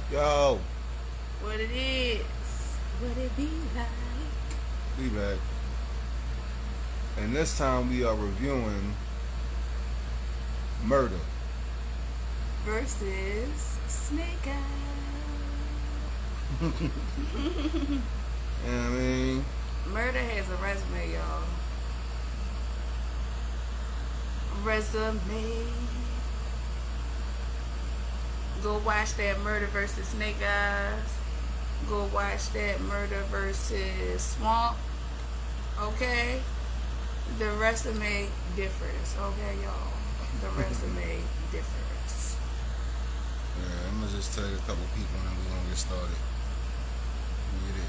Yo, What it is? What it be like? we back. And this time we are reviewing Murda. Versus Snake You Eyes. know what I mean? Murda has a resume, y'all. Resume. Go watch that Murda versus Snake Eyes. Go watch that Murda versus Swamp. Okay? The resume differs. Okay, y'all? The resume differs. Yeah, I'm gonna just tell you a couple people and then we're gonna get started. Get it.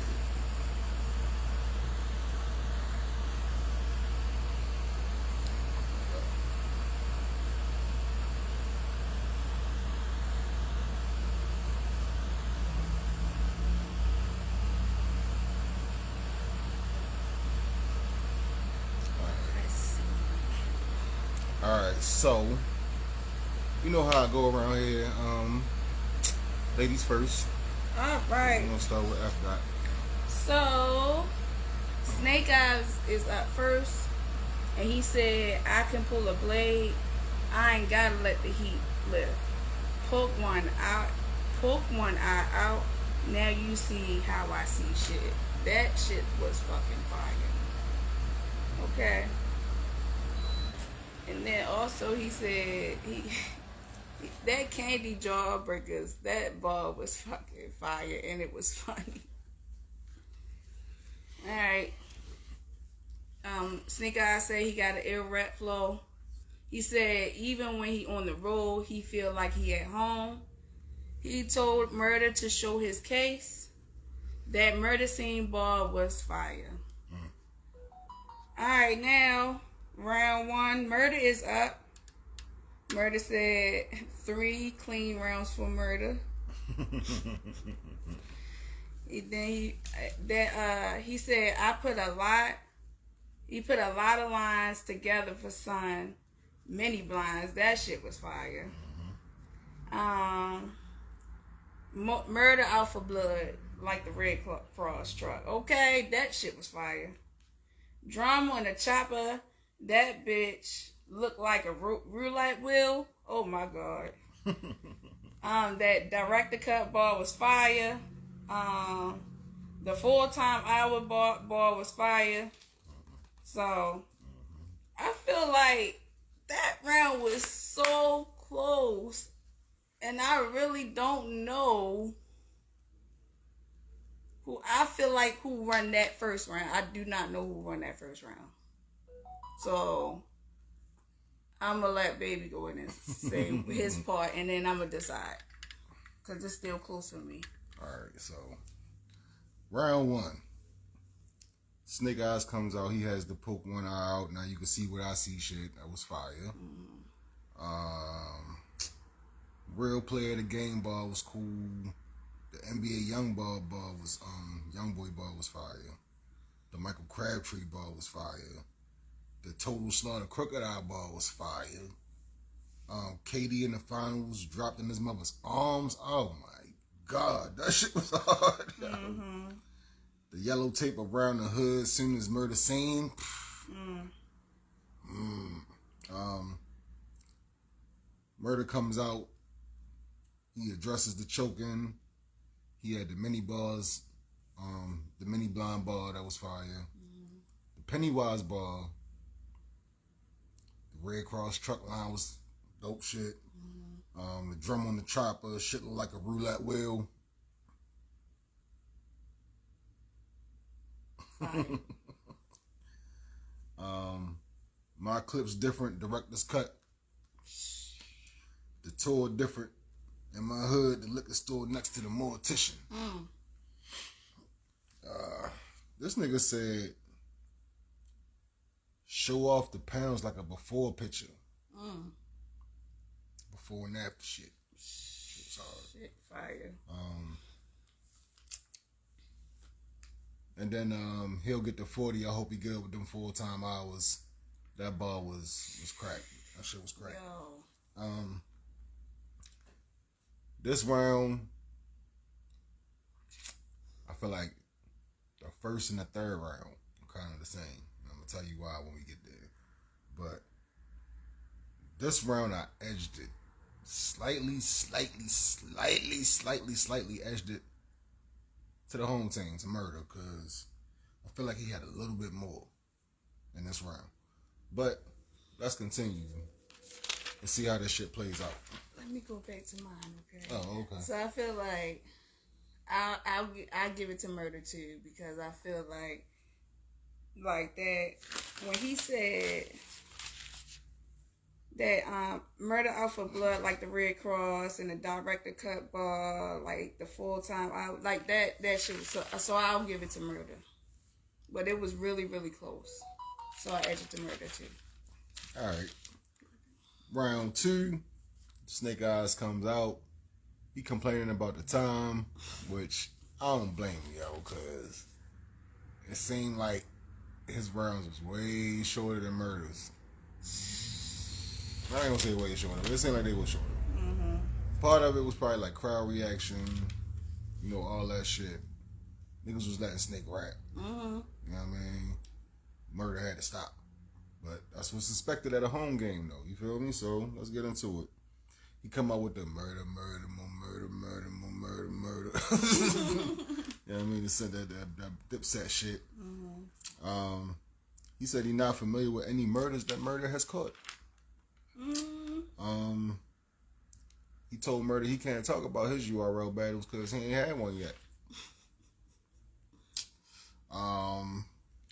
Alright, so you know how I go around here. Ladies first. All We're right. gonna start with F dot. So, Snake Eyes is up first, and he said, I can pull a blade. I ain't gotta let the heat lift. Poke one out. Poke one eye out. Now you see how I see shit. That shit was fucking fire. Okay. And then also he said that candy jawbreakers, that ball was fucking fire and it was funny. Alright. Sneak Eye said he got an ill rap flow. He said even when he on the road, he feel like he at home. He told Murda to show his case. That murder scene ball was fire. Alright, now round one. Murda is up. Murda said 3 clean rounds for Murda. He said I put a lot. He put a lot of lines together for Son. Many blinds. That shit was fire. Murda out for blood like the Red Cross truck. Okay, that shit was fire. Drama on the chopper. That bitch looked like a roulette wheel. Oh my god. That director cut ball was fire. The full-time hour ball was fire. So I feel like that round was so close, and I really don't know who. I feel like who won that first round. I do not know who won that first round. So I'm gonna let Baby go in and say his part, and then I'm gonna decide because it's still close for me. All right, so round one. Snake Eyes comes out. He has the poke one eye out. Now you can see what I see. Shit, that was fire. Real player of the game ball was cool. The NBA Young ball was Young Boy ball was fire. The Michael Crabtree ball was fire. The Total Slaughter Crocodile ball was fire. KD in the finals dropped in his mother's arms. Oh my god, that shit was hard. The yellow tape around the hood as soon as Murda scene. Murda comes out. He addresses the choking. He had the mini bars, the mini blind ball that was fire. The Pennywise ball. The Red Cross truck line was dope shit. The drum on the chopper, shit looked like a roulette wheel. My clip's different, director's cut. The tour different. In my hood, the liquor store next to the mortician. This nigga said, show off the pounds like a before picture. Before and after shit. Shit was hard. Shit, fire. And then he'll get to 40. I hope he good with them full-time hours. That ball was crack. That shit was crack. Yo. This round, feel like the first and the third round are kind of the same. I'm going to tell you why when we get there. But this round, I edged it. Slightly edged it to the home team, to Murda, because I feel like he had a little bit more in this round. But let's continue and see how this shit plays out. Let me go back to mine, okay? Oh, okay. So I feel like I'll give it to Murda too, because I feel like that when he said that Murda out for blood, like the Red Cross and the director cut ball, like the full time out, like that shit was so I'll give it to Murda. But it was really, really close. So I edged it to Murda too. Alright. Round 2, Snake Eyez comes out. He complaining about the time, which I don't blame him, yo, because it seemed like his rounds was way shorter than Murda's. I ain't gonna say way shorter, but it seemed like they were shorter. Mm-hmm. Part of it was probably like crowd reaction, you know, all that shit. Niggas was letting Snake rap. Mm-hmm. You know what I mean? Murda had to stop. But that's what's expected at a home game, though. You feel me? So let's get into it. He come out with the murder. You know what I mean? He said that Dipset shit. Mm-hmm. He said he's not familiar with any murders that Murda has caught. Mm-hmm. He told Murda he can't talk about his URL battles because he ain't had one yet.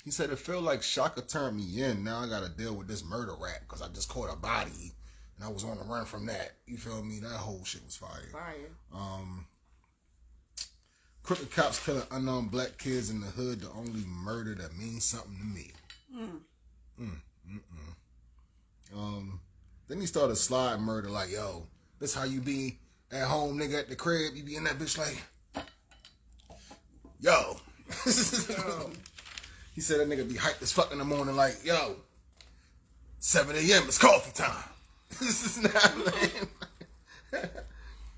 He said it felt like Shaka turned me in. Now I gotta deal with this murder rap because I just caught a body and I was on the run from that. You feel me? That whole shit was fire. Crooked cops killing unknown black kids in the hood. The only murder that means something to me. Then he started sliding Murda like, yo, this how you be at home, nigga, at the crib. You be in that bitch like, yo. He said that nigga be hyped as fuck in the morning like, yo, 7 a.m. it's coffee time.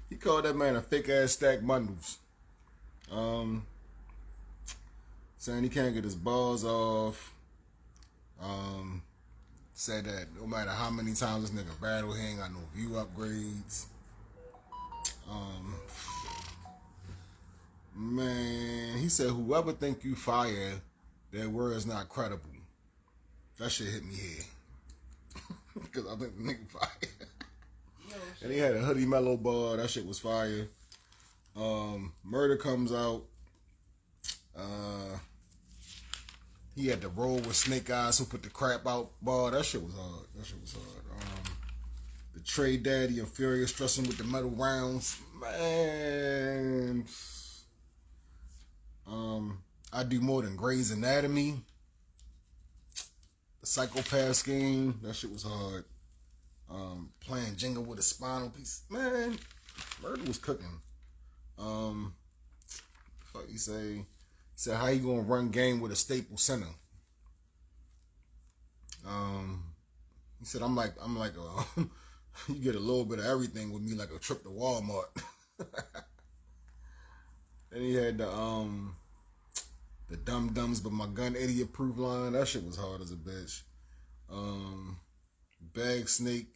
He called that man a fake ass stack bundles. Saying he can't get his balls off. Said that no matter how many times this nigga battle, he ain't got no view upgrades. Man, he said whoever think you fire, their word is not credible. That shit hit me here. Because I think the nigga fire. And he had a Hoodie Mellow bar. That shit was fire. Murda comes out. He had to roll with Snake Eyez who put the crap out bar. That shit was hard. The Trey Daddy and Furious stressing with the metal rounds. Man. I do more than Grey's Anatomy. The Psychopath Scheme. That shit was hard. Playing Jenga with a spinal piece. Man, Murda was cooking. Fuck you say? He said how you gonna run game with a Staples Center? He said I'm like you get a little bit of everything with me, like a trip to Walmart. Then he had the Dum Dums but my gun idiot proof line. That shit was hard as a bitch. Bag Snake,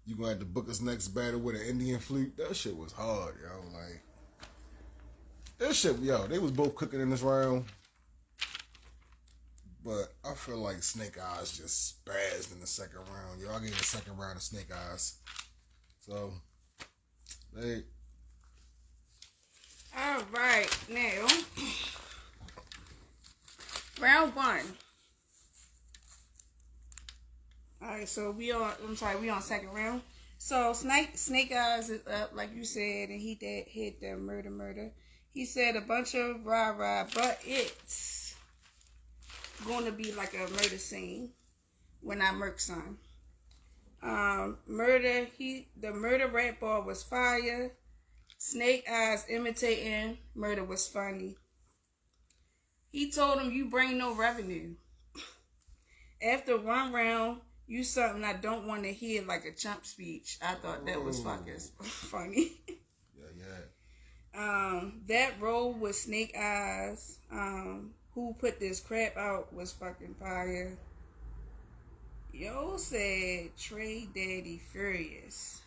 you gonna have to book us next battle with an Indian flute. That shit was hard, yo. Like that shit, yo. They was both cooking in this round, but I feel like Snake Eyez just spazzed in the second round. Yo, I gave the second round to Snake Eyez. So, hey. All right, now round 1. All right, so we on second round. So Snake Eyez is up, like you said, and he did hit the murder. He said a bunch of rah-rah, but it's going to be like a murder scene when I murk son. The murder rap ball was fire. Snake Eyez imitating Murda was funny. He told him, you bring no revenue. After one round, you something I don't want to hear, like a chump speech. I thought that was fucking funny. Yeah. That roll with Snake Eyes, who put this crap out, was fucking fire. Yo said Trey Daddy Furious.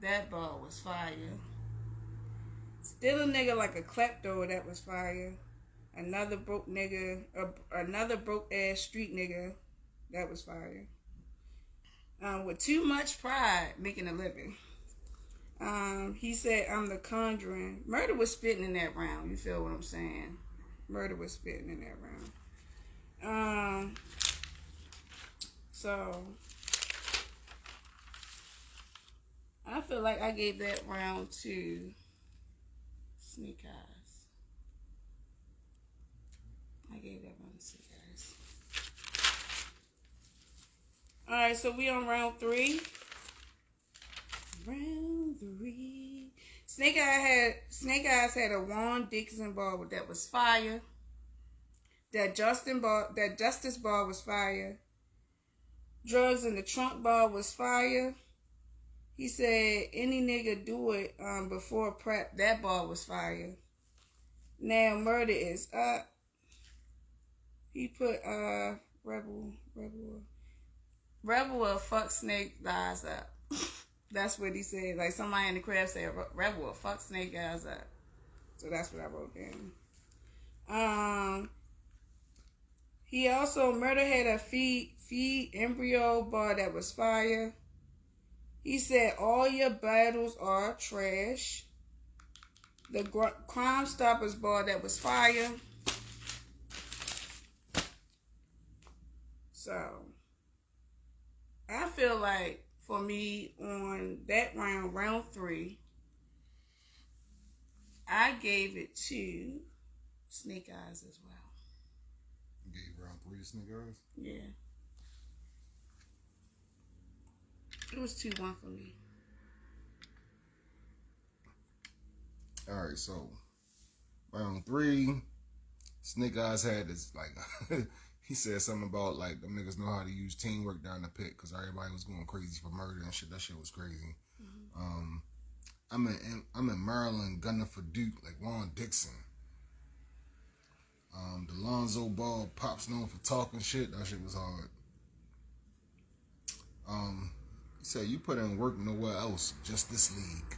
That ball was fire. Still a nigga like a klepto, that was fire. Another broke nigga, another broke ass street nigga, that was fire. With too much pride, making a living. He said, I'm the Conjuring. Murda was spitting in that round. You feel what I'm saying? Murda was spitting in that round. So, I feel like I gave that round to Snake Eyes. I gave that round to Snake Eyes. Alright, so we on round 3. Round 3. Snake Eyes had a Juan Dixon ball that was fire. That Justice ball was fire. Drugs in the Trunk ball was fire. He said any nigga do it before prep. That ball was fire. Now Murda is up. He put Rebel will fuck Snake Eyes up. That's what he said. Like somebody in the crowd said, Rebel will fuck Snake Eyes up. So that's what I wrote down. He also, Murda had a feed embryo bar that was fire. He said all your battles are trash. The Crime Stoppers bar that was fire. So, I feel like for me on that round 3, I gave it to Snake Eyes as well. You gave round 3 to Snake Eyes? Yeah. It was 2-1 for me. Alright, so round 3, Snake Eyes had this, like, he said something about, like, them niggas know how to use teamwork down the pit because everybody was going crazy for Murda and shit. That shit was crazy. Mm-hmm. I'm in Maryland gunning for Duke, like Juan Dixon. The Lonzo Ball, Pop's known for talking shit. That shit was hard. He said, you put in work nowhere else, just this league.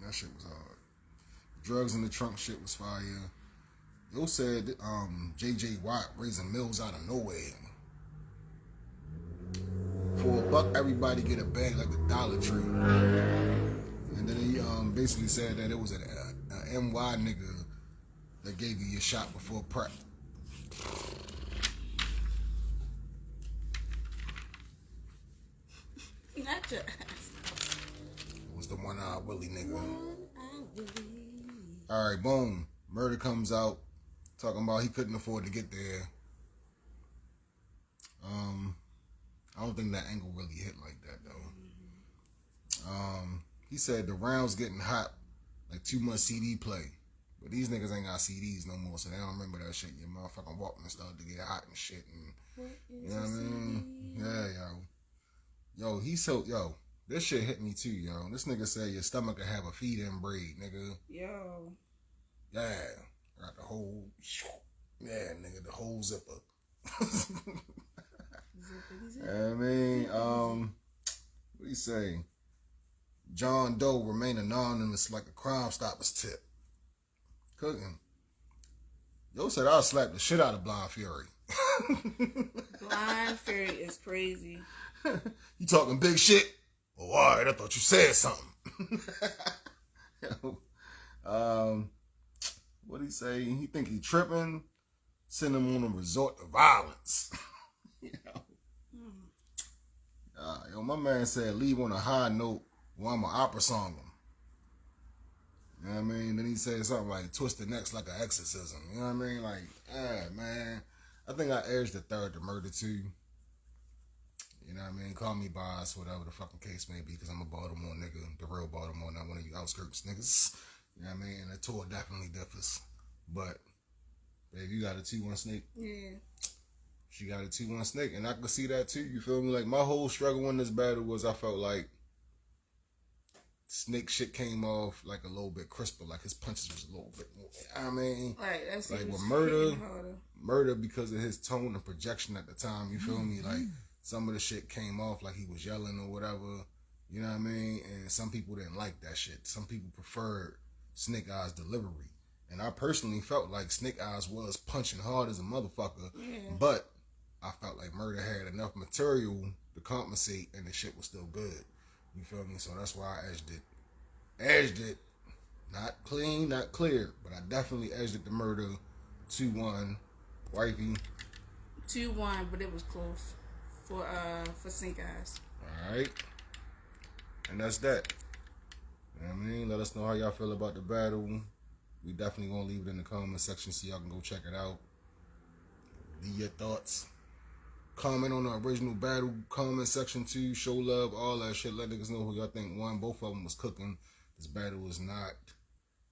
That shit was hard. Drugs in the Trunk shit was fire. Yo said, J.J. Watt raising mills out of nowhere. For $1, everybody get a bag like the Dollar Tree. And then he basically said that it was an NY nigga that gave you your shot before prep. Not your ass. It was the one-eyed Willie nigga. Alright, boom. Murda comes out talking about he couldn't afford to get there. I don't think that angle really hit like that though. He said the round's getting hot, like too much CD play. But these niggas ain't got CDs no more, so they don't remember that shit. Your motherfucking Walkman started to get hot and shit. And, you know what I mean? Yeah, yo. Yo, this shit hit me too, yo. This nigga said your stomach could have a feed-in braid, nigga. Yo. Yeah. Got the whole, yeah, nigga, the whole zipper. I mean, what do you say? John Doe remain anonymous like a Crime Stoppers tip. Cooking. Yo said I'll slap the shit out of Blind Fury. Blind Fury is crazy. You talking big shit? Well, alright, I thought you said something. Yo, what he say? He think he tripping. Send him on a resort to violence. You know? Yo, my man said leave on a high note while I'm an opera song him. You know what I mean? Then he said something like twist the necks like an exorcism. You know what I mean? Like, man. I think I edged the third to Murda too. You know what I mean? Call me biased, whatever the fucking case may be, because I'm a Baltimore nigga, the real Baltimore, not one of you outskirts niggas. You know what I mean? And the tour definitely differs. But, babe, you got a 2-1 Snake? Yeah. She got a 2-1 Snake, and I could see that too, you feel me? Like, my whole struggle in this battle was I felt like Snake shit came off like a little bit crisper, like his punches was a little bit more. I mean, Like that's like he was with Murda, hitting harder. Murda because of his tone and projection at the time. You feel me? Like some of the shit came off like he was yelling or whatever. You know what I mean? And some people didn't like that shit. Some people preferred Snake Eyes' delivery. And I personally felt like Snake Eyes was punching hard as a motherfucker, but I felt like Murda had enough material to compensate, and the shit was still good. You feel me? So that's why I edged it. Edged it. Not clean, not clear, but I definitely edged it to Murda 2-1. Wifey. 2-1, but it was close for Snake Eyes. Alright. And that's that. You know what I mean? Let us know how y'all feel about the battle. We definitely gonna leave it in the comment section so y'all can go check it out. Leave your thoughts. Comment on the original battle, comment section too, show love, all that shit. Let niggas know who y'all think won. Both of them was cooking. This battle is not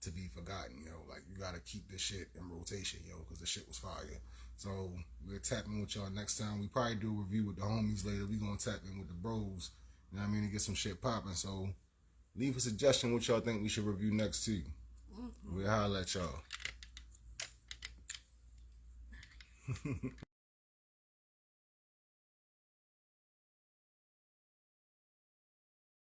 to be forgotten, yo. Like, you gotta keep this shit in rotation, yo, because the shit was fire. So, we'll tap in with y'all next time. We probably do a review with the homies later. We gonna tap in with the bros, you know what I mean, to get some shit popping. So, leave a suggestion what y'all think we should review next too. We'll holler at y'all.